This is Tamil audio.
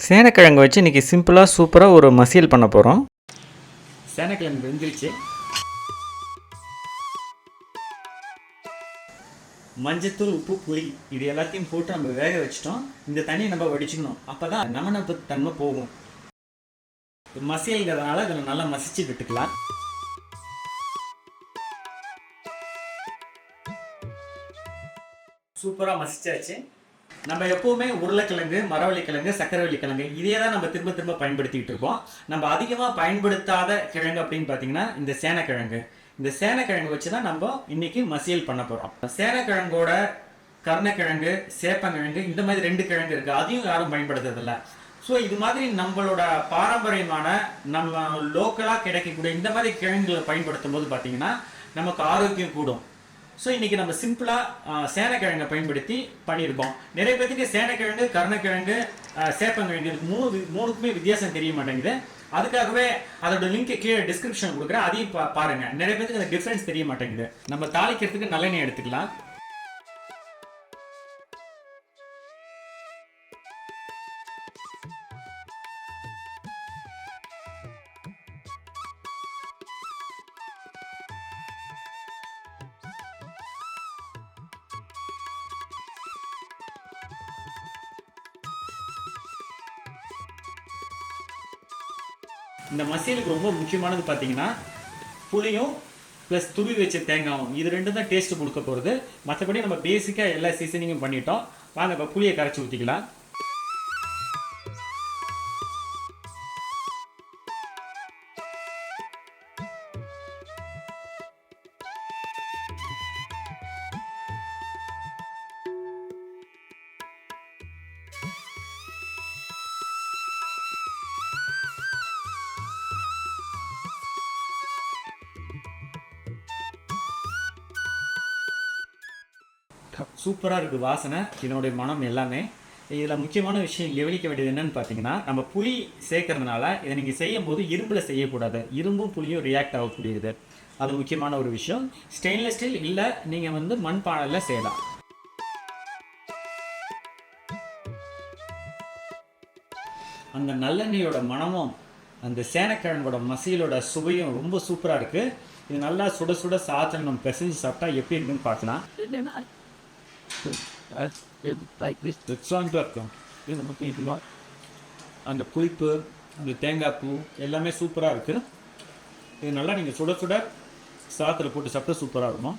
சேனக்கிழங்கு வச்சு இன்றைக்கி சிம்பிளாக சூப்பராக ஒரு மசியல் பண்ண போகிறோம். சேனக்கிழங்கு வெந்துருச்சு. மஞ்சத்தூள், உப்பு, புளி இது எல்லாத்தையும் போட்டு நம்ம வேக வச்சிட்டோம். இந்த தண்ணியை நம்ம வடிச்சுக்கணும். அப்போ தான் நமனப்பு தன்மை போகும். மசியல்ங்கிறதுனால இதில் நல்லா மசிச்சு விட்டுக்கலாம். சூப்பராக மசிச்சாச்சு. நம்ம எப்போவுமே உருளைக்கிழங்கு, மரவள்ளிக்கிழங்கு, சக்கரவள்ளிக்கிழங்கு இதே தான் நம்ம திரும்ப திரும்ப பயன்படுத்திக்கிட்டு இருக்கோம். நம்ம அதிகமாக பயன்படுத்தாத கிழங்கு அப்படின்னு பார்த்தீங்கன்னா இந்த சேனக்கிழங்கு. இந்த சேனக்கிழங்கு வச்சு தான் நம்ம இன்னைக்கு மசியல் பண்ண போகிறோம். சேனக்கிழங்கோட கருணக்கிழங்கு, சேப்பங்கிழங்கு இந்த மாதிரி 2 கிழங்கு இருக்குது. அதையும் யாரும் பயன்படுத்துறதில்ல. ஸோ இது மாதிரி நம்மளோட பாரம்பரியமான நம்ம லோக்கலாக கிடைக்கக்கூடிய இந்த மாதிரி கிழங்குகளை பயன்படுத்தும் போது பார்த்தீங்கன்னா நமக்கு ஆரோக்கியம் கூடும். ஸோ இன்றைக்கி நம்ம சிம்பிளாக சேனக்கிழங்கை பயன்படுத்தி பண்ணியிருக்கோம். நிறைய பேருக்கு சேனக்கிழங்கு, கருணக்கிழங்கு, சேப்பங்கிழங்கு மூணுக்குமே வித்தியாசம் தெரிய மாட்டேங்குது. அதுக்காகவே அதோட லிங்க் கீழே டிஸ்கிரிப்ஷன் கொடுக்குறேன், அதையும் பாருங்கள். நிறைய பேருக்கு அந்த டிஃப்ரென்ஸ் தெரிய மாட்டேங்குது. நம்ம தாளிக்கிறதுக்கு நல்லெண்ணெய் எடுத்துக்கலாம். இந்த மசியலுக்கு ரொம்ப முக்கியமானது பார்த்தீங்கன்னா புளியும் ப்ளஸ் துருவி வச்ச தேங்காயும், இது 2 தான் டேஸ்ட்டு கொடுக்க போகிறது. மற்றபடி நம்ம பேசிக்காக எல்லா சீசனிங்கும் பண்ணிட்டோம். வாங்க இப்போ புளியை கரைச்சி ஊற்றிக்கலாம். சூப்பராக இருக்குது வாசனை, இதனுடைய மனம் எல்லாமே. இதில் முக்கியமான விஷயம் கவனிக்க வேண்டியது என்னென்னு பார்த்தீங்கன்னா, நம்ம புளி சேர்க்கறதுனால இதை நீங்கள் செய்யும் போது இரும்பில் செய்யக்கூடாது. இரும்பும் புளியும் ரியாக்ட் ஆகக்கூடியது. அது முக்கியமான ஒரு விஷயம். ஸ்டெயின்லெஸ் ஸ்டீல் இல்லை, நீங்கள் மண் பானையில் செய்யலாம். அந்த நல்லெண்ணெயோட மனமும் அந்த சேனக்கிழங்கோட மசியலோட சுவையும் ரொம்ப சூப்பராக இருக்குது. இது நல்லா சுட சுட சாதம் நம்ம பிசைஞ்சு சாப்பிட்டா எப்படி இருக்குன்னு பார்க்கலாம். அந்த புளிப்பு, அந்த தேங்காய் பூ எல்லாமே சூப்பராக இருக்குது. இது நல்லா நீங்கள் சுட சுட சாதத்தில் போட்டு சாப்பிட்டா சூப்பராக இருக்கும்.